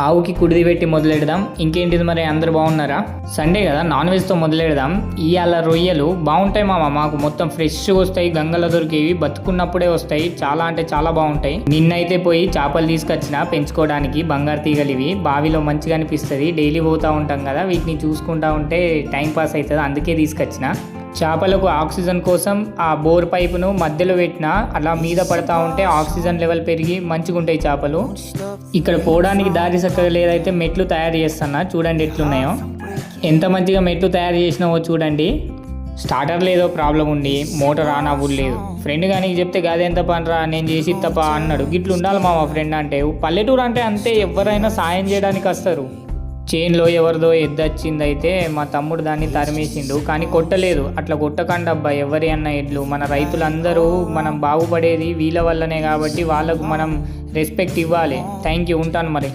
ఆవుకి కుడిది పెట్టి మొదలెడదాం. ఇంకేంటిది మరి, అందరు బాగున్నారా? సండే కదా, నాన్ వెజ్తో మొదలెడదాం. ఇవాళ రొయ్యలు బాగుంటాయి మామ, మాకు మొత్తం ఫ్రెష్గా వస్తాయి, గంగలో దొరికేవి, బతుకున్నప్పుడే వస్తాయి, చాలా అంటే చాలా బాగుంటాయి. నిన్నైతే పోయి చేపలు తీసుకొచ్చిన పెంచుకోవడానికి, బంగారు తీగలు ఇవి, బావిలో మంచిగా అనిపిస్తుంది. డైలీ పోతూ ఉంటాం కదా, వీటిని చూసుకుంటా ఉంటే టైం పాస్ అవుతుంది, అందుకే తీసుకొచ్చిన. చేపలకు ఆక్సిజన్ కోసం ఆ బోర్ పైపును మధ్యలో పెట్టిన, అలా మీద పడతా ఉంటే ఆక్సిజన్ లెవెల్ పెరిగి మంచిగా ఉంటాయి చేపలు. ఇక్కడ పోవడానికి దారి చక్కగా లేదైతే మెట్లు తయారు చేస్తున్నా, చూడండి ఎట్లున్నాయో. ఎంత మంచిగా మెట్లు తయారు చేసినావో చూడండి. స్టార్టర్ లేదో ప్రాబ్లం ఉండి మోటార్ ఆన్ అవ్వలేదు. ఫ్రెండ్ కానీ చెప్తే గది ఎంత పనిరా, నేను చేసి తప్ప అన్నాడు. గిట్లు ఉండాలి మా ఫ్రెండ్ అంటే. పల్లెటూరు అంటే అంతే, ఎవరైనా సాయం చేయడానికి వస్తారు. చేన్లో ఎవరిదో ఎద్దొచ్చిందైతే మా తమ్ముడు దాన్ని తరిమేసిండు, కానీ కొట్టలేదు. అట్లా కొట్టకండి అబ్బా ఎవరి అన్న ఎడ్లు. మన రైతులందరూ మనం బాగుపడేది వీళ్ళ వల్లనే, కాబట్టి వాళ్ళకు మనం రెస్పెక్ట్ ఇవ్వాలి. థ్యాంక్ యూ, ఉంటాను మరి.